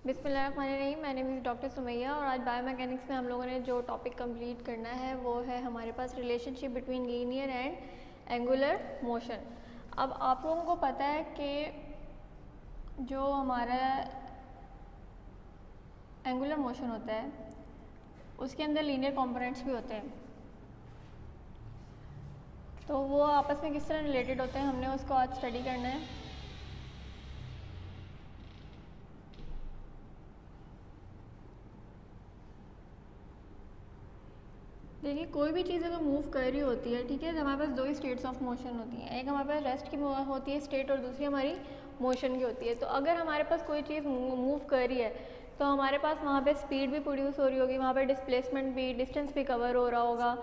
बिस्मिल्लाहिर्रहमानिर्रहीम। मैंने भी डॉक्टर सुमैया और आज बायोमैकेनिक्स में हम लोगों ने जो टॉपिक कंप्लीट करना है वो है हमारे पास relationship between linear and angular motion. अब आप लोगों को पता है कि जो हमारा एंगुलर मोशन होता है उसके अंदर लीनियर कंपोनेंट्स भी होते हैं, तो वो आपस में किस तरह रिलेटेड होते हैं हमने उसको आज स्टडी करना है। देखिए, कोई भी चीज़ अगर मूव कर रही होती है, ठीक है, तो हमारे पास दो ही स्टेट्स ऑफ मोशन होती हैं। एक हमारे पास रेस्ट की होती है स्टेट और दूसरी हमारी मोशन की होती है। तो अगर हमारे पास कोई चीज़ मूव कर रही है तो हमारे पास वहाँ पे स्पीड भी प्रोड्यूस हो रही होगी, वहाँ पे डिस्प्लेसमेंट भी, डिस्टेंस भी कवर हो रहा होगा,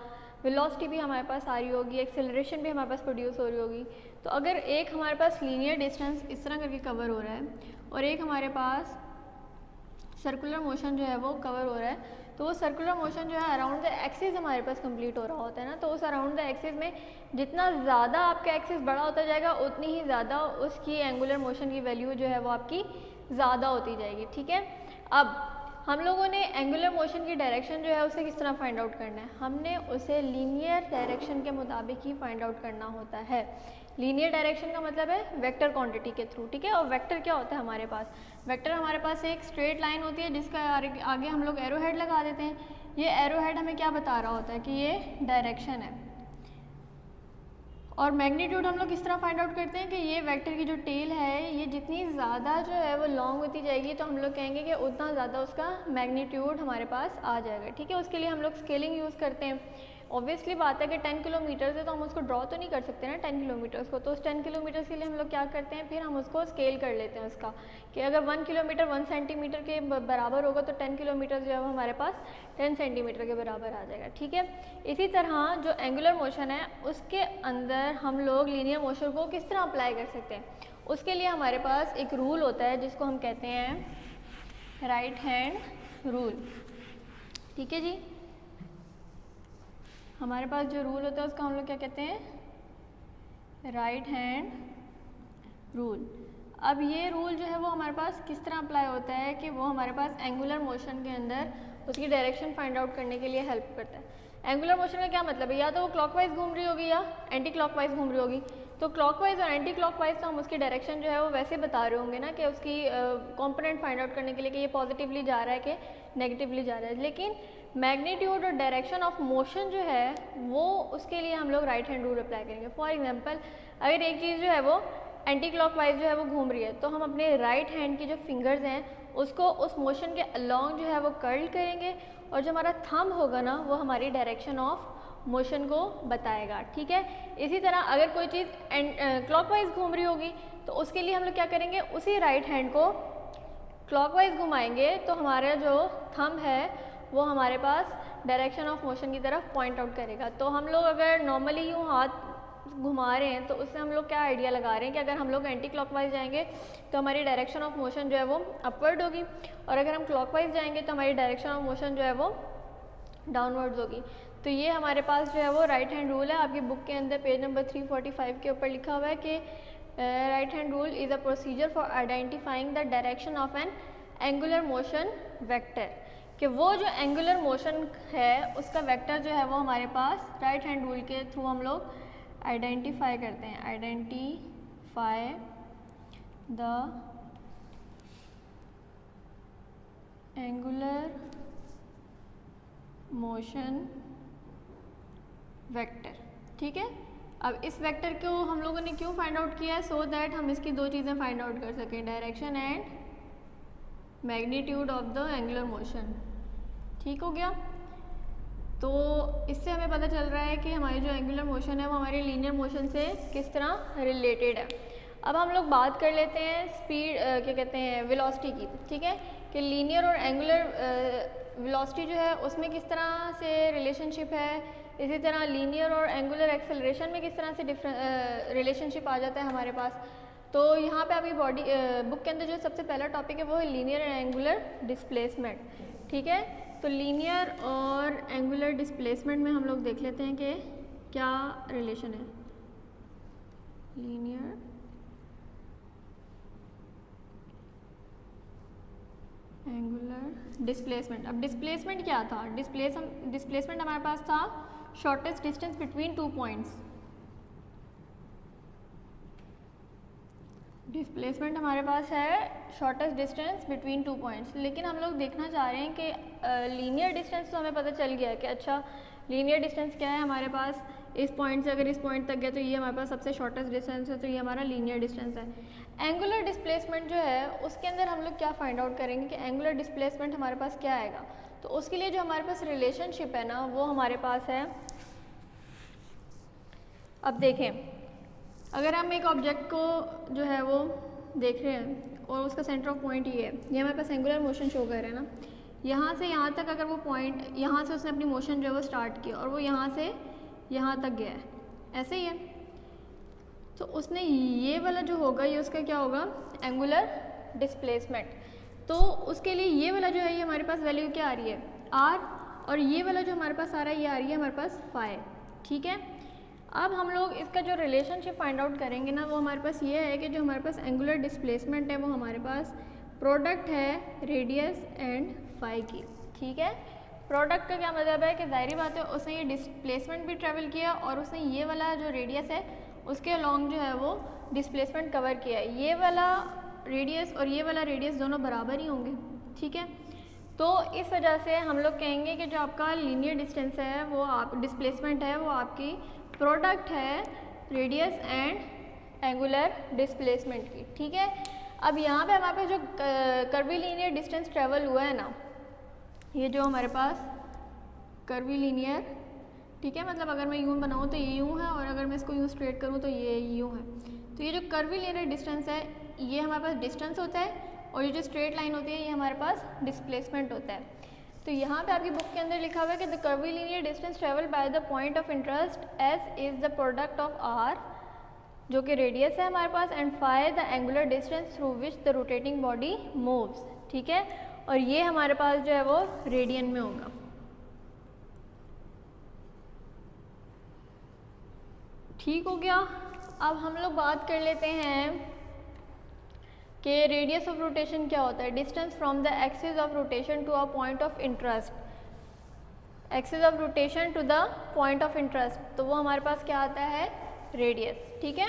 वेलोसिटी भी हमारे पास आ रही होगी, एक्सेलरेशन भी हमारे पास प्रोड्यूस हो रही होगी। तो अगर एक हमारे पास लीनियर डिस्टेंस इस तरह करके कवर हो रहा है और एक हमारे पास सर्कुलर मोशन जो है वो कवर हो रहा है, तो वो सर्कुलर मोशन जो है अराउंड द एक्सिस हमारे पास कंप्लीट हो रहा होता है ना। तो उस अराउंड द एक्सिस में जितना ज़्यादा आपका एक्सिस बड़ा होता जाएगा उतनी ही ज़्यादा उसकी एंगुलर मोशन की वैल्यू जो है वो आपकी ज़्यादा होती जाएगी, ठीक है। अब हम लोगों ने एंगुलर मोशन की डायरेक्शन जो है उसे किस तरह फाइंड आउट करना है, हमने उसे लीनियर डायरेक्शन के मुताबिक ही फाइंड आउट करना होता है। लीनियर डायरेक्शन का मतलब है वेक्टर क्वांटिटी के थ्रू, ठीक है। और वेक्टर क्या होता है हमारे पास, वेक्टर हमारे पास एक स्ट्रेट लाइन होती है जिसका आगे हम लोग एरो हेड लगा देते हैं। ये एरो हेड हमें क्या बता रहा होता है कि ये डायरेक्शन है। और मैग्नीट्यूड हम लोग किस तरह फाइंड आउट करते हैं कि ये वेक्टर की जो टेल है ये जितनी ज़्यादा जो है वो लॉन्ग होती जाएगी तो हम लोग कहेंगे कि उतना ज़्यादा उसका मैग्नीट्यूड हमारे पास आ जाएगा, ठीक है। उसके लिए हम लोग स्केलिंग यूज़ करते हैं। ऑब्वियसली बात है कि 10 किलोमीटर से तो हम उसको ड्रॉ तो नहीं कर सकते ना 10 किलोमीटर्स को, तो उस 10 किलोमीटर्स के लिए हम लोग क्या करते हैं, फिर हम उसको स्केल कर लेते हैं उसका, कि अगर 1 किलोमीटर 1 सेंटीमीटर के बराबर होगा तो 10 किलोमीटर जो है वो हमारे पास 10 सेंटीमीटर के बराबर आ जाएगा, ठीक है। इसी तरह जो एंगुलर मोशन है उसके अंदर हम लोग लीनियर मोशन को किस तरह अप्लाई कर सकते हैं, उसके लिए हमारे पास एक रूल होता है जिसको हम कहते हैं राइट हैंड रूल, ठीक है जी। हमारे पास जो रूल होता है उसका हम लोग क्या कहते हैं, राइट हैंड रूल। अब ये रूल जो है वो हमारे पास किस तरह अप्लाई होता है कि वो हमारे पास एंगुलर मोशन के अंदर उसकी डायरेक्शन फाइंड आउट करने के लिए हेल्प करता है। एंगुलर मोशन का क्या मतलब है, या तो वो क्लॉकवाइज घूम रही होगी या एंटी क्लॉकवाइज घूम रही होगी। तो क्लॉकवाइज और एंटी क्लॉकवाइज तो हम उसकी डायरेक्शन जो है वो वैसे बता रहे होंगे ना कि उसकी कंपोनेंट फाइंड आउट करने के लिए कि ये पॉजिटिवली जा रहा है कि नेगेटिवली जा रहा है। लेकिन मैग्नीट्यूड और डायरेक्शन ऑफ मोशन जो है वो उसके लिए हम लोग राइट हैंड रूल अप्लाई करेंगे। फॉर एग्जांपल, अगर एक चीज़ जो है वो एंटी क्लॉकवाइज जो है वो घूम रही है तो हम अपने राइट हैंड की जो फिंगर्स हैं उसको उस मोशन के अलॉन्ग जो है वो कर्ल करेंगे और जो हमारा थंब होगा ना वो हमारी डायरेक्शन ऑफ मोशन को बताएगा, ठीक है। इसी तरह अगर कोई चीज़ क्लॉकवाइज घूम रही होगी तो उसके लिए हम लोग क्या करेंगे, उसी राइट हैंड को क्लॉकवाइज घुमाएंगे तो हमारा जो थंब है वो हमारे पास डायरेक्शन ऑफ मोशन की तरफ पॉइंट आउट करेगा। तो हम लोग अगर नॉर्मली यूँ हाथ घुमा रहे हैं तो उससे हम लोग क्या आइडिया लगा रहे हैं कि अगर हम लोग एंटी क्लॉकवाइज जाएंगे तो हमारी डायरेक्शन ऑफ मोशन जो है वो अपवर्ड होगी और अगर हम क्लॉकवाइज जाएंगे तो हमारी डायरेक्शन ऑफ मोशन जो है वो डाउनवर्ड्स होगी। तो ये हमारे पास जो है वो राइट हैंड रूल है। आपकी बुक के अंदर पेज नंबर 345 के ऊपर लिखा हुआ है कि right hand rule is a procedure for identifying the direction of N angular motion vector, कि वो जो एंगुलर मोशन है उसका वेक्टर जो है वो हमारे पास राइट हैंड रूल के थ्रू हम लोग आइडेंटिफाई करते हैं। Identify the angular motion vector, ठीक है। अब इस वेक्टर को हम लोगों ने क्यों फाइंड आउट किया है, सो दैट हम इसकी दो चीज़ें फाइंड आउट कर सकें, direction and magnitude of the angular motion, ठीक हो गया। तो इससे हमें पता चल रहा है कि हमारी जो एंगुलर मोशन है वो हमारी लीनियर मोशन से किस तरह रिलेटेड है। अब हम लोग बात कर लेते हैं स्पीड क्या कहते हैं वेलोसिटी की, ठीक है, कि लीनियर और एंगुलर वेलोसिटी जो है उसमें किस तरह से रिलेशनशिप है। इसी तरह लीनियर और एंगुलर एक्सेलरेशन में किस तरह से रिलेशनशिप आ जाता है हमारे पास। तो यहाँ पे अभी बुक के अंदर जो सबसे पहला टॉपिक है वो है लीनियर एंड एंगुलर डिस्प्लेसमेंट, ठीक है। तो लीनियर और एंगुलर डिस्प्लेसमेंट में हम लोग देख लेते हैं कि क्या रिलेशन है। Linear angular displacement. अब डिस्प्लेसमेंट क्या था? डिस्प्लेसमेंट हमारे पास था shortest distance between 2 points. Displacement हमारे पास है शॉर्टेस्ट डिस्टेंस बिटवीन 2 पॉइंट्स, लेकिन हम लोग देखना चाह रहे हैं कि लीनियर डिस्टेंस तो हमें पता चल गया है कि अच्छा लीनियर डिस्टेंस क्या है हमारे पास, इस पॉइंट से अगर इस पॉइंट तक गया तो ये हमारे पास सबसे शॉर्टेस्ट डिस्टेंस है, तो ये हमारा लीनियर डिस्टेंस है। एंगुलर डिस्प्लेसमेंट जो है उसके अंदर हम लोग क्या फाइंड आउट करेंगे कि एंगुलर डिस्प्लेसमेंट हमारे पास क्या आएगा। तो उसके लिए जो हमारे पास रिलेशनशिप है ना वो हमारे पास है, अब देखें अगर हम एक ऑब्जेक्ट को जो है वो देख रहे हैं और उसका सेंटर ऑफ पॉइंट ये है, ये हमारे पास एंगुलर मोशन शो कर रहा है ना, यहाँ से यहाँ तक अगर वो पॉइंट, यहाँ से उसने अपनी मोशन जो है वो स्टार्ट किया और वो यहाँ से यहाँ तक गया है, ऐसे ही है, तो उसने ये वाला जो होगा ये उसका क्या होगा, एंगुलर डिस्प्लेसमेंट। तो उसके लिए ये वाला जो है ये हमारे पास वैल्यू क्या आ रही है, r, और ये वाला जो हमारे पास आ रहा है ये आ रही है हमारे पास फाई। ठीक है, अब हम लोग इसका जो रिलेशनशिप फाइंड आउट करेंगे ना वो हमारे पास ये है कि जो हमारे पास एंगुलर डिस्प्लेसमेंट है वो हमारे पास प्रोडक्ट है रेडियस एंड फाई की। ठीक है, प्रोडक्ट का क्या मतलब है कि जाहिर बात है उसने ये डिस्प्लेसमेंट भी ट्रेवल किया और उसने ये वाला जो रेडियस है उसके अलॉन्ग जो है वो डिस्प्लेसमेंट कवर किया है। ये वाला रेडियस और ये वाला रेडियस दोनों बराबर ही होंगे। ठीक है, तो इस वजह से हम लोग कहेंगे कि जो आपका लीनियर डिस्टेंस है वो आप डिस्प्लेसमेंट है वो आपकी प्रोडक्ट है रेडियस एंड एंगुलर डिस्प्लेसमेंट की। ठीक है, अब यहाँ पे हमारे पास जो कर्वीलीनियर डिस्टेंस ट्रेवल हुआ है ना, ये जो हमारे पास कर्वीलीनियर, ठीक है, मतलब अगर मैं यूँ बनाऊँ तो ये यूँ है और अगर मैं इसको यूँ स्ट्रेट करूँ तो ये यूँ है, तो ये जो कर्वीलीनियर डिस्टेंस है ये हमारे पास डिस्टेंस होता है और ये जो स्ट्रेट लाइन होती है ये हमारे पास डिस्प्लेसमेंट होता है। तो यहाँ पे आपकी बुक के अंदर लिखा हुआ है कि the curvilinear distance travel by the point of interest S is the product of R जो कि रेडियस है हमारे पास and phi the angular distance through which the rotating body moves. ठीक है, और ये हमारे पास जो है वो रेडियन में होगा। ठीक हो गया, अब हम लोग बात कर लेते हैं कि रेडियस ऑफ रोटेशन क्या होता है। Distance from the axis of rotation to a point of interest, axis of rotation to the point of interest, तो वो हमारे पास क्या आता है, रेडियस। ठीक है,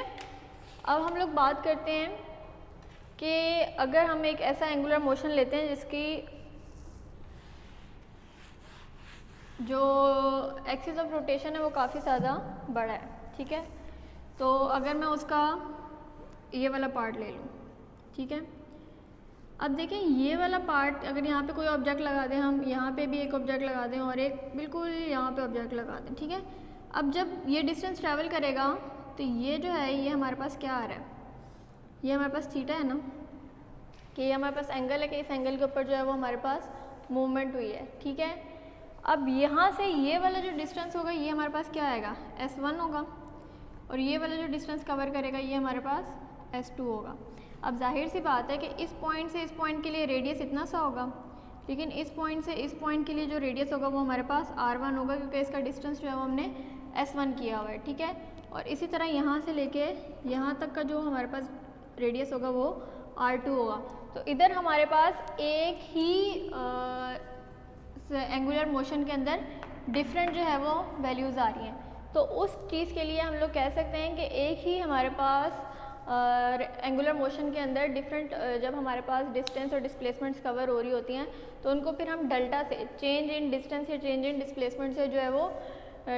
अब हम लोग बात करते हैं कि अगर हम एक ऐसा एंगुलर मोशन लेते हैं जिसकी जो एक्सिस ऑफ रोटेशन है वो काफ़ी ज़्यादा बड़ा है। ठीक है, तो अगर मैं उसका ये वाला पार्ट ले लूँ, ठीक है, अब देखें ये वाला पार्ट अगर यहाँ पे कोई ऑब्जेक्ट लगा दें, हम यहाँ पे भी एक ऑब्जेक्ट लगा दें और एक बिल्कुल यहाँ पे ऑब्जेक्ट लगा दें। ठीक है, अब जब ये डिस्टेंस ट्रैवल करेगा तो ये जो है ये हमारे पास क्या आ रहा है, ये हमारे पास थीटा है ना, कि ये हमारे पास एंगल है कि इस एंगल के ऊपर जो है वो हमारे पास मूवमेंट हुई है। ठीक है, अब यहाँ से ये वाला जो डिस्टेंस होगा ये हमारे पास क्या आएगा, S1 होगा, और ये वाला जो डिस्टेंस कवर करेगा ये हमारे पास S2 होगा। अब जाहिर सी बात है कि इस पॉइंट से इस पॉइंट के लिए रेडियस इतना सा होगा, लेकिन इस पॉइंट से इस पॉइंट के लिए जो रेडियस होगा वो हमारे पास R1 होगा, क्योंकि इसका डिस्टेंस जो है वो हमने S1 किया हुआ है। ठीक है, और इसी तरह यहाँ से लेके यहाँ तक का जो हमारे पास रेडियस होगा वो R2 होगा। तो इधर हमारे पास एक ही एंगुलर मोशन के अंदर डिफरेंट जो है वो वैल्यूज़ आ रही हैं। तो उस चीज़ के लिए हम लोग कह सकते हैं कि एक ही हमारे पास एंगुलर मोशन के अंदर डिफरेंट जब हमारे पास डिस्टेंस और डिस्प्लेसमेंट्स कवर हो रही होती हैं तो उनको फिर हम डेल्टा से, चेंज इन डिस्टेंस या चेंज इन डिस्प्लेसमेंट से जो है वो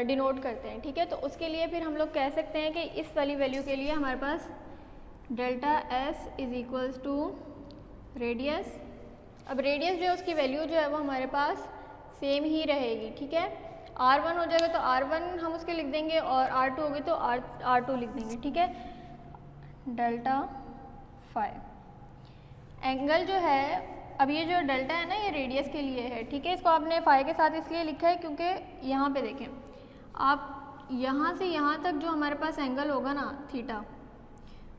डिनोट करते हैं। ठीक है, तो उसके लिए फिर हम लोग कह सकते हैं कि इस वाली वैल्यू के लिए हमारे पास delta S is equals to radius. अब रेडियस जो है उसकी वैल्यू जो है वो हमारे पास सेम ही रहेगी। ठीक है, R1 हो जाएगा तो R1 हम उसके लिख देंगे और R2 होगी तो R2 लिख देंगे। ठीक है, डेल्टा फाई एंगल जो है, अब ये जो डेल्टा है ना ये रेडियस के लिए है। ठीक है, इसको आपने फाई के साथ इसलिए लिखा है क्योंकि यहाँ पे देखें आप, यहाँ से यहाँ तक जो हमारे पास एंगल होगा ना थीटा,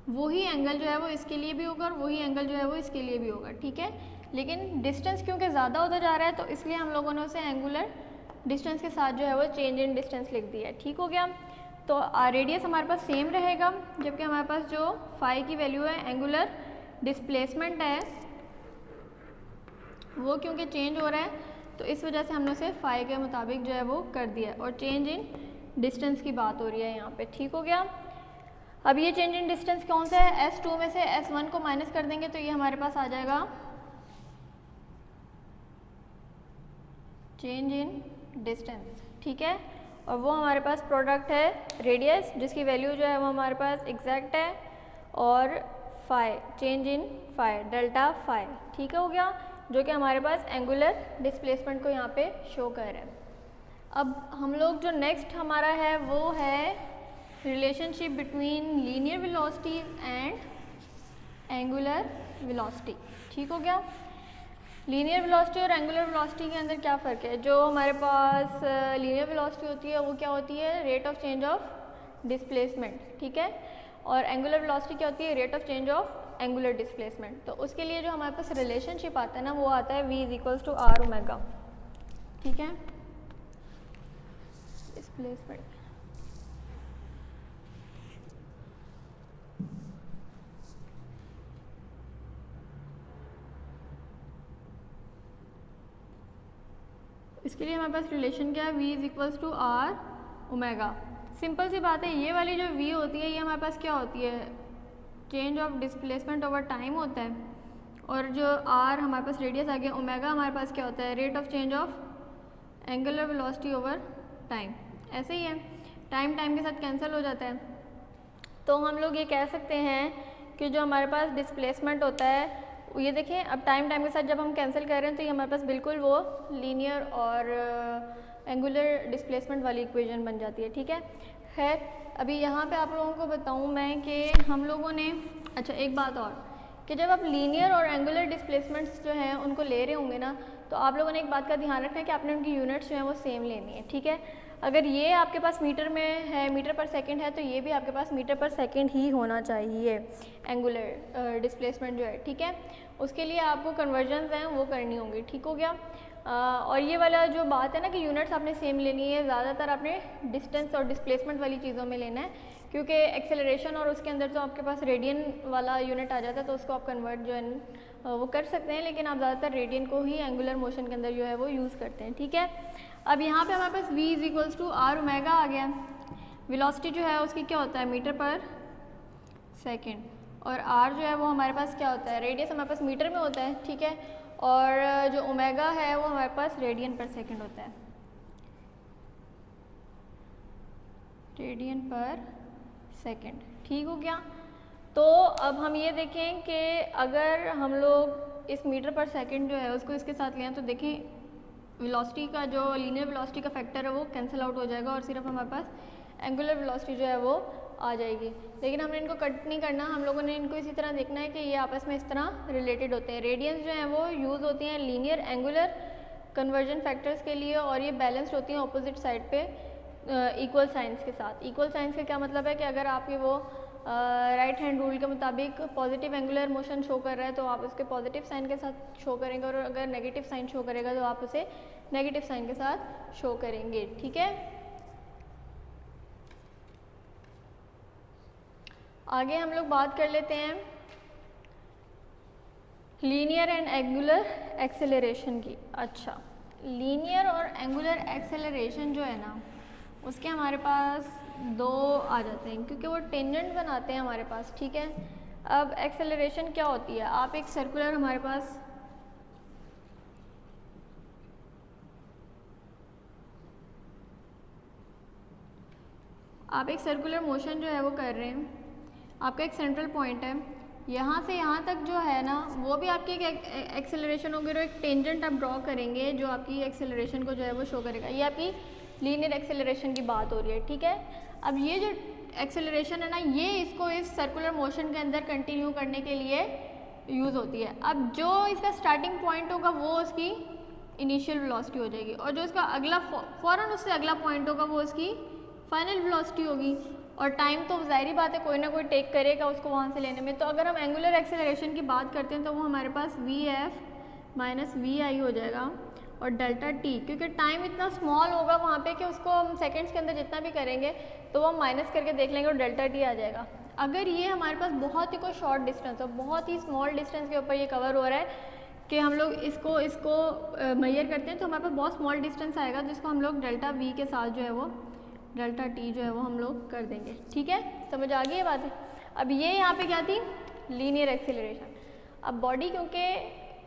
वही एंगल जो है वो इसके लिए भी होगा और वही एंगल जो है वो इसके लिए भी होगा। ठीक है, लेकिन डिस्टेंस क्योंकि ज़्यादा होता जा रहा है तो इसलिए हम लोगों ने उसे एंगुलर डिस्टेंस के साथ जो है वो चेंज इन डिस्टेंस लिख दिया है। ठीक हो गया, तो रेडियस हमारे पास सेम रहेगा, जबकि हमारे पास जो फाई की वैल्यू है एंगुलर डिस्प्लेसमेंट है वो क्योंकि चेंज हो रहा है तो इस वजह से हमने उसे फाई के मुताबिक जो है वो कर दिया और चेंज इन डिस्टेंस की बात हो रही है यहाँ पे, ठीक हो गया। अब ये चेंज इन डिस्टेंस कौन सा है, S2 में से S1 को माइनस कर देंगे तो ये हमारे पास आ जाएगा चेंज इन डिस्टेंस, ठीक है। और वो हमारे पास प्रोडक्ट है रेडियस जिसकी वैल्यू जो है वो हमारे पास एग्जैक्ट है और phi, change in phi, delta phi, ठीक हो गया, जो कि हमारे पास एंगुलर डिस्प्लेसमेंट को यहाँ पे शो कर रहा है। अब हम लोग जो नेक्स्ट हमारा है वो है relationship between linear velocity and angular velocity, ठीक हो गया। लीनियर वेलोसिटी और एंगुलर वेलोसिटी के अंदर क्या फ़र्क है, जो हमारे पास लीनियर वेलोसिटी होती है वो क्या होती है, rate of change of displacement, ठीक है, और एंगुलर वेलोसिटी क्या होती है, rate of change of angular displacement. तो उसके लिए जो हमारे पास रिलेशनशिप आता है ना वो आता है V = R ओमेगा, ठीक है, डिस्प्लेसमेंट। इसके लिए हमारे पास रिलेशन क्या है, V = R ओमेगा। सिंपल सी बात है, ये वाली जो V होती है ये हमारे पास क्या होती है, change of displacement over time होता है, और जो R हमारे पास रेडियस आ गया, ओमेगा हमारे पास क्या होता है, rate of change of angular velocity over time. ऐसे ही है, टाइम के साथ कैंसिल हो जाता है, तो हम लोग ये कह सकते हैं कि जो हमारे पास डिस्प्लेसमेंट होता है ये देखें, अब टाइम के साथ जब हम कैंसिल कर रहे हैं तो ये हमारे पास बिल्कुल वो लीनियर और एंगुलर डिस्प्लेसमेंट वाली इक्वेशन बन जाती है, ठीक है। खैर अभी यहाँ पे आप लोगों को बताऊँ मैं कि हम लोगों ने, अच्छा एक बात और कि जब आप लीनियर और एंगुलर डिस्प्लेसमेंट्स जो हैं उनको ले रहे होंगे ना तो आप लोगों ने एक बात का ध्यान रखना है कि आपने उनकी यूनिट्स जो हैं वो सेम लेनी है, ठीक है। अगर ये आपके पास मीटर में है, मीटर पर सेकंड है, तो ये भी आपके पास मीटर पर सेकंड ही होना चाहिए एंगुलर डिस्प्लेसमेंट जो है, ठीक है। उसके लिए आपको कन्वर्जन्स हैं वो करनी होंगी, ठीक हो गया। और ये वाला जो बात है ना कि यूनिट्स आपने सेम लेनी है, ज़्यादातर आपने डिस्टेंस और डिस्प्लेसमेंट वाली चीज़ों में लेना है, क्योंकि एक्सेलरेशन और उसके अंदर तो आपके पास रेडियन वाला यूनिट आ जाता है तो उसको आप कन्वर्ट जो है वो कर सकते हैं, लेकिन आप ज़्यादातर रेडियन को ही एंगुलर मोशन के अंदर जो है वो यूज़ करते हैं, ठीक है। अब यहाँ पे हमारे पास V = R ओमेगा आ गया। वेलोसिटी जो है उसकी क्या होता है, मीटर पर सेकेंड, और R जो है वो हमारे पास क्या होता है, रेडियस हमारे पास मीटर में होता है, ठीक है, और जो ओमेगा है वो हमारे पास रेडियन पर सेकेंड होता है, रेडियन पर सेकेंड, ठीक हो गया। तो अब हम ये देखें कि अगर हम लोग इस मीटर पर सेकेंड जो है उसको इसके साथ लें तो देखें वेलोसिटी का जो लीनियर वेलोसिटी का फैक्टर है वो कैंसिल आउट हो जाएगा और सिर्फ हमारे पास एंगुलर वेलोसिटी जो है वो आ जाएगी। लेकिन हमने इनको कट नहीं करना, हम लोगों ने इनको इसी तरह देखना है कि ये आपस में इस तरह रिलेटेड होते हैं। रेडियंस जो हैं वो यूज़ होती हैं लीनियर एंगुलर कन्वर्जन फैक्टर्स के लिए, और ये बैलेंस्ड होती हैं अपोजिट साइड पे इक्वल साइंस के साथ। इक्वल साइंस का क्या मतलब है कि अगर आपके वो राइट हैंड रूल के मुताबिक पॉजिटिव एंगुलर मोशन शो कर रहा है तो आप उसके पॉजिटिव साइन के साथ शो करेंगे, और अगर नेगेटिव साइन शो करेगा तो आप उसे नेगेटिव साइन के साथ शो करेंगे, ठीक है। आगे हम लोग बात कर लेते हैं लीनियर एंड एंगुलर एक्सेलरेशन की। अच्छा, लीनियर और एंगुलर एक्सेलरेशन जो है ना उसके हमारे पास दो आ जाते हैं क्योंकि वो टेंजेंट बनाते हैं हमारे पास, ठीक है। अब एक्सेलरेशन क्या होती है, आप एक सर्कुलर हमारे पास आप एक सर्कुलर मोशन जो है वो कर रहे हैं, आपका एक सेंट्रल पॉइंट है, यहाँ से यहाँ तक जो है ना वो भी आपकी एक एक्सेलरेशन होगी और एक टेंजेंट आप ड्रॉ करेंगे जो आपकी एक्सेलरेशन को जो है वो शो करेगा। ये आपकी लीनियर एक्सेलरेशन की बात हो रही है, ठीक है। अब ये जो एक्सेलरेशन है ना ये इसको इस सर्कुलर मोशन के अंदर कंटिन्यू करने के लिए यूज़ होती है। अब जो इसका स्टार्टिंग पॉइंट होगा वो उसकी इनिशियल वेलोसिटी हो जाएगी, और जो इसका अगला फ़ौरन उससे अगला पॉइंट होगा वो उसकी फाइनल वेलोसिटी होगी, और टाइम तो ज़ाहिरी बात है कोई ना कोई टेक करेगा उसको वहाँ से लेने में। तो अगर हम एंगुलर एक्सेलरेशन की बात करते हैं तो वो हमारे पास Vf - Vi हो जाएगा, और डेल्टा टी क्योंकि टाइम इतना स्मॉल होगा वहाँ पे कि उसको हम सेकंड्स के अंदर जितना भी करेंगे तो वो हम माइनस करके देख लेंगे और डेल्टा टी आ जाएगा। अगर ये हमारे पास बहुत ही कोई शॉर्ट डिस्टेंस हो, बहुत ही स्मॉल डिस्टेंस के ऊपर ये कवर हो रहा है कि हम लोग इसको मेजर करते हैं तो हमारे पास बहुत स्मॉल डिस्टेंस आएगा, जिसको हम लोग डेल्टा वी के साथ जो है वो डेल्टा टी जो है वो हम लोग कर देंगे। ठीक है, समझ आ गई ये बात है। अब ये यहाँ पे क्या थी, लीनियर एक्सेलरेशन। अब बॉडी क्योंकि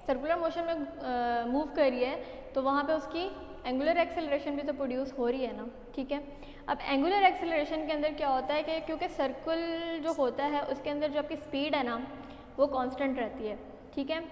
सर्कुलर मोशन में मूव कर रही है तो वहाँ पे उसकी एंगुलर एक्सेलरेशन भी तो प्रोड्यूस हो रही है ना। ठीक है, अब एंगुलर एक्सेलरेशन के अंदर क्या होता है कि क्योंकि सर्कल जो होता है उसके अंदर जो आपकी स्पीड है ना वो कांस्टेंट रहती है। ठीक है,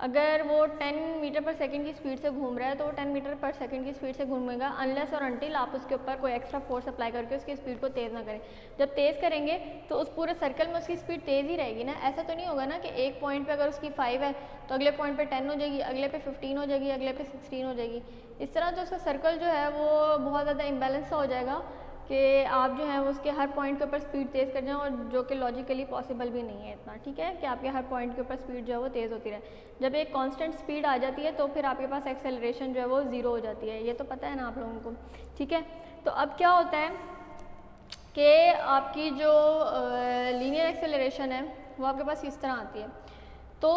अगर वो 10 मीटर पर सेकंड की स्पीड से घूम रहा है तो वो 10 मीटर पर सेकंड की स्पीड से घूमेगा, अनलेस और अनटिल आप उसके ऊपर कोई एक्स्ट्रा फोर्स अप्लाई करके उसकी स्पीड को तेज़ ना करें। जब तेज़ करेंगे तो उस पूरे सर्कल में उसकी स्पीड तेज़ ही रहेगी ना। ऐसा तो नहीं होगा ना कि एक पॉइंट पे अगर उसकी 5 है तो अगले पॉइंट पे 10 हो जाएगी, अगले पे 15 हो जाएगी, अगले पे 16 हो जाएगी। इस तरह जो उसका सर्कल जो है वो बहुत ज़्यादा इम्बैलेंस हो जाएगा कि आप जो है उसके हर पॉइंट के ऊपर स्पीड तेज़ कर जाएं, और जो कि लॉजिकली पॉसिबल भी नहीं है इतना। ठीक है, कि आपके हर पॉइंट के ऊपर स्पीड जो है वो तेज़ होती रहे। जब एक कांस्टेंट स्पीड आ जाती है तो फिर आपके पास एक्सेलरेशन जो है वो ज़ीरो हो जाती है, ये तो पता है ना आप लोगों को। ठीक है, तो अब क्या होता है कि आपकी जो लीनियर एक्सेलरेशन है वो आपके पास इस तरह आती है। तो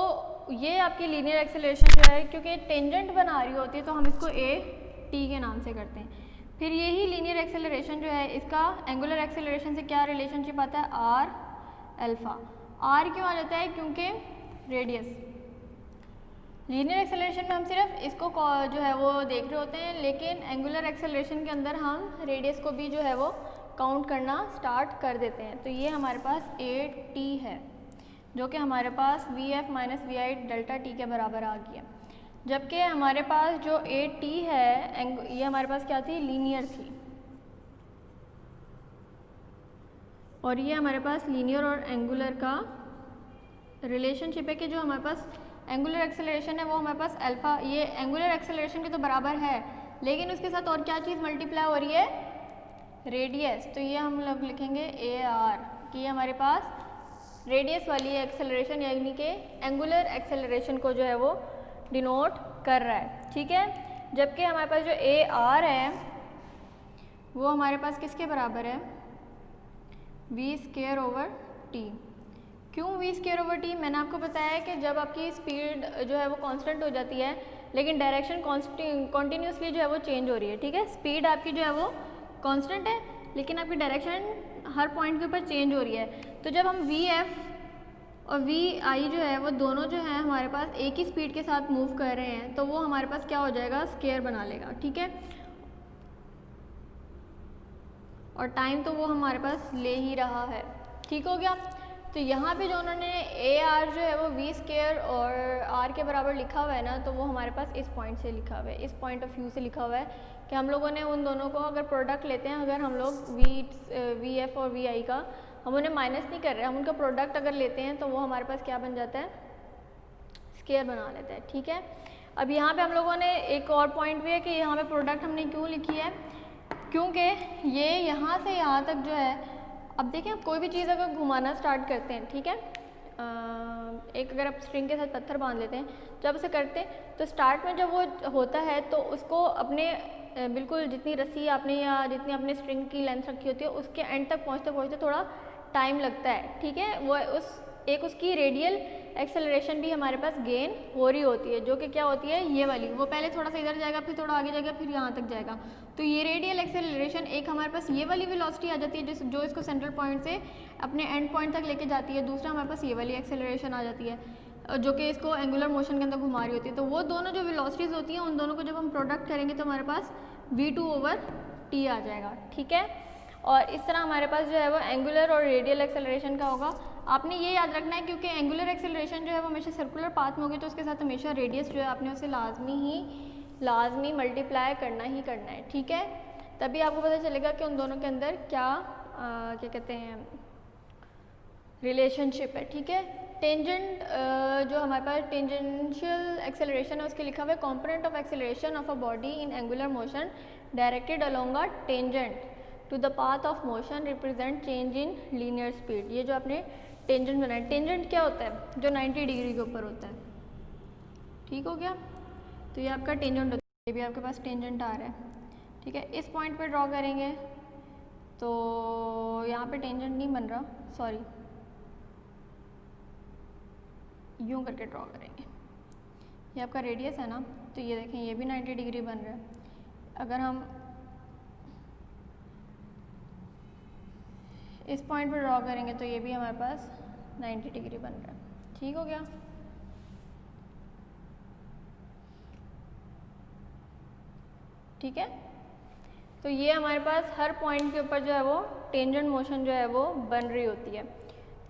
ये आपकी लीनियर एक्सेलरेशन जो है क्योंकि टेंजेंट बना रही होती है तो हम इसको ए टी के नाम से करते हैं। फिर यही लीनियर एक्सेलरेशन जो है इसका एंगुलर एक्सेलरेशन से क्या रिलेशनशिप आता है, आर अल्फा। आर क्यों आ जाता है, क्योंकि रेडियस। लीनियर एक्सेलरेशन में हम सिर्फ इसको जो है वो देख रहे होते हैं, लेकिन एंगुलर एक्सेलरेशन के अंदर हम रेडियस को भी जो है वो काउंट करना स्टार्ट कर देते हैं। तो ये हमारे पास ए टी है जो कि हमारे पास V F minus V I delta T के बराबर आ गया। जबकि हमारे पास जो ए टी है ये हमारे पास क्या थी, लीनियर थी, और ये हमारे पास लीनियर और एंगुलर का रिलेशनशिप है कि जो हमारे पास एंगुलर एक्सेलरेशन है वो हमारे पास अल्फा, ये एंगुलर एक्सेलरेशन के तो बराबर है, लेकिन उसके साथ और क्या चीज़ मल्टीप्लाई हो रही है, रेडियस। तो ये हम लोग लिखेंगे ए आर कि ये हमारे पास रेडियस वाली एक्सेलरेशन यानी कि एंगुलर एक्सेलरेशन को जो है वो डिनोट कर रहा है। ठीक है, जबकि हमारे पास जो ए आर है वो हमारे पास किसके बराबर है, वी स्क्वायर ओवर टी। क्यों वी स्क्वायर ओवर टी, मैंने आपको बताया कि जब आपकी स्पीड जो है वो कांस्टेंट हो जाती है लेकिन डायरेक्शन कॉन्टीन्यूसली जो है वो चेंज हो रही है। ठीक है, स्पीड आपकी जो है वो कांस्टेंट है लेकिन आपकी डायरेक्शन हर पॉइंट के ऊपर चेंज हो रही है। तो जब हम वी एफ और वी आई जो है वो दोनों जो है हमारे पास एक ही स्पीड के साथ मूव कर रहे हैं तो वो हमारे पास क्या हो जाएगा, स्क्वायर बना लेगा। ठीक है, और टाइम तो वो हमारे पास ले ही रहा है। ठीक हो गया, तो यहाँ पे जो उन्होंने ए आर जो है वो वी स्क्वायर और आर के बराबर लिखा हुआ है ना, तो वो हमारे पास इस पॉइंट से लिखा हुआ है, इस पॉइंट ऑफ व्यू से लिखा हुआ है कि हम लोगों ने उन दोनों को अगर प्रोडक्ट लेते हैं, अगर हम लोग वी एफ और वी आई का हम उन्हें माइनस नहीं कर रहे, हम उनका प्रोडक्ट अगर लेते हैं तो वो हमारे पास क्या बन जाता है, स्क्वायर बना लेता है। ठीक है, अब यहाँ पे हम लोगों ने एक और पॉइंट भी है कि यहाँ पे प्रोडक्ट हमने क्यों लिखी है, क्योंकि ये यहाँ से यहाँ तक जो है, अब देखें आप कोई भी चीज़ अगर घुमाना स्टार्ट करते हैं, ठीक है, एक अगर आप स्ट्रिंग के साथ पत्थर बांध लेते हैं, जब उसे करते हैं तो स्टार्ट में जब वो होता है तो उसको अपने बिल्कुल जितनी रस्सी आपने या जितनी अपने स्ट्रिंग की लेंथ रखी होती है उसके एंड तक पहुँचते पहुँचते थोड़ा टाइम लगता है। ठीक है, वो उसकी रेडियल एक्सेलरेशन भी हमारे पास गेन हो रही होती है, जो कि क्या होती है, ये वाली, वो पहले थोड़ा सा इधर जाएगा फिर थोड़ा आगे जाएगा फिर यहाँ तक जाएगा। तो ये रेडियल एक्सेलरेशन एक हमारे पास ये वाली वेलोसिटी आ जाती है जो इसको सेंट्रल पॉइंट से अपने एंड पॉइंट तक लेके जाती है, दूसरा हमारे पास ये वाली एक्सेलरेशन आ जाती है जो कि इसको एंगुलर मोशन के अंदर घुमा रही होती है। तो वो दोनों जो वेलोसिटीज़ होती हैं उन दोनों को जब हम प्रोडक्ट करेंगे तो हमारे पास v2/t आ जाएगा। ठीक है, और इस तरह हमारे पास जो है वो एंगुलर और रेडियल एक्सेलरेशन का होगा। आपने ये याद रखना है क्योंकि एंगुलर एक्सेलरेशन जो है वो हमेशा सर्कुलर पाथ में होगी तो उसके साथ हमेशा रेडियस जो है आपने उसे लाजमी मल्टीप्लाई करना ही करना है। ठीक है, तभी आपको पता चलेगा कि उन दोनों के अंदर क्या कहते हैं रिलेशनशिप है। ठीक है, टेंजेंट जो हमारे पास टेंजेंशियल एक्सेलरेशन है उसके लिखा हुआ है component of acceleration of a body in angular motion directed along a tangent to the path of motion represent change in linear speed. ये जो आपने टेंजेंट बनाया, टेंजेंट क्या होता है, जो 90 डिग्री के ऊपर होता है। ठीक हो गया, तो ये आपका टेंजेंट होता है, ये भी आपके पास टेंजेंट आ रहा है। ठीक है, इस पॉइंट पे ड्रॉ करेंगे तो यहाँ पे टेंजेंट नहीं बन रहा, सॉरी, यूँ करके ड्रॉ करेंगे, ये आपका रेडियस है ना, तो ये देखें ये भी 90 डिग्री बन रहा है। अगर हम इस पॉइंट पर ड्रॉ करेंगे तो ये भी हमारे पास 90 डिग्री बन रहा है। ठीक हो गया। ठीक है, तो ये हमारे पास हर पॉइंट के ऊपर जो है वो टेंजेंट मोशन जो है वो बन रही होती है।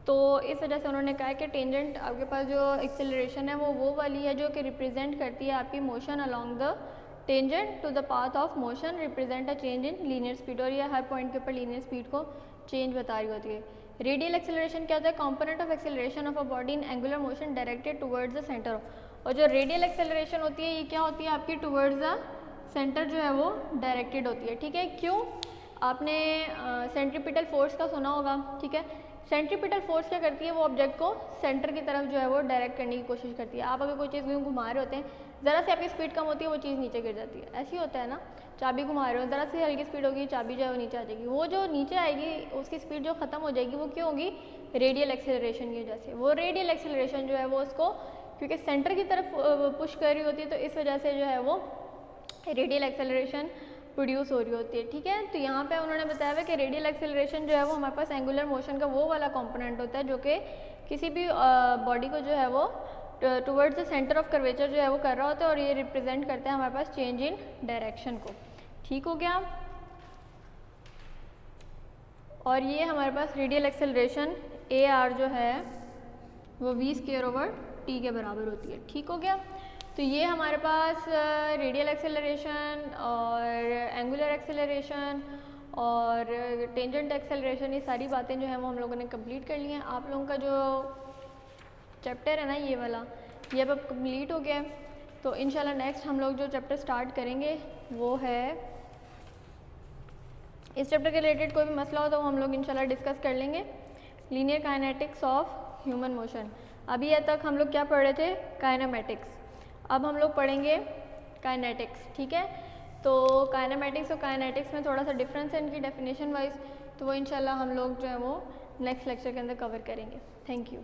तो इस वजह से उन्होंने कहा कि टेंजेंट आपके पास जो एक्सेलरेशन है वो वाली है जो कि रिप्रेजेंट करती है आपकी motion along the tangent to the path of motion, represent a change in linear speed, और ये हर पॉइंट के ऊपर लीनियर स्पीड को चेंज बता रही होती है। रेडियल एक्सेलरेशन क्या होता है? Component of acceleration of a body in angular motion directed towards the centre. और जो रेडियल एक्सेलरेशन होती है ये क्या होती है आपकी? टुवर्ड्स द सेंटर जो है वो डायरेक्टेड होती है। ठीक है, क्यों? आपने सेंट्रीपिटल फोर्स का सुना होगा। ठीक है, सेंट्रीपिटल फोर्स क्या करती है? वो ऑब्जेक्ट को सेंटर की तरफ जो है वो डायरेक्ट करने की कोशिश करती है। आप अगर कोई चीज़ घुमा रहे होते हैं, ज़रा से आपकी स्पीड कम होती है, वो चीज़ नीचे गिर जाती है। ऐसे ही होता है ना, चाबी घुमा रहे हो, ज़रा से हल्की स्पीड होगी, चाबी जो है वो नीचे आ जाएगी। वो जो नीचे आएगी उसकी स्पीड जो ख़त्म हो जाएगी वो क्यों होगी? रेडियल एक्सेलरेशन की वजह से। वो रेडियल एक्सेलरेशन जो है वो उसको क्योंकि सेंटर की तरफ पुश कर रही होती है, तो इस वजह से जो है वो रेडियल एक्सेलरेशन प्रोड्यूस हो रही होती है। ठीक है, तो यहाँ पे उन्होंने बताया है कि रेडियल एक्सेलरेशन जो है वो हमारे पास एंगुलर मोशन का वो वाला कंपोनेंट होता है जो कि किसी भी बॉडी को जो है वो towards the centre of curvature जो है वो कर रहा होता है, और ये रिप्रेजेंट करता है हमारे पास चेंज इन डायरेक्शन को। ठीक हो गया। और ये हमारे पास रेडियल एक्सेलरेशन ए आर जो है वो v²/t के बराबर होती है। ठीक हो गया। तो ये हमारे पास रेडियल एक्सेलरेशन और एंगुलर एक्सेलरेशन और टेंजेंट एक्सेलरेशन, ये सारी बातें जो हैं वो हम लोगों ने कंप्लीट कर ली हैं। आप लोगों का जो चैप्टर है ना ये वाला, ये अब कंप्लीट हो गया है। तो इंशाल्लाह नेक्स्ट हम लोग जो चैप्टर स्टार्ट करेंगे वो है, इस चैप्टर के रिलेटेड कोई भी मसला हो तो हम लोग इंशाल्लाह डिस्कस कर लेंगे, linear kinetics of human motion. अभी तक हम लोग क्या पढ़ रहे थे? काइनेमेटिक्स। अब हम लोग पढ़ेंगे काइनेटिक्स। ठीक है, तो काइनेमेटिक्स और काइनेटिक्स में थोड़ा सा डिफरेंस है इनकी डेफिनेशन वाइज, तो वो इंशाल्लाह हम लोग जो है वो नेक्स्ट लेक्चर के अंदर कवर करेंगे। Thank you.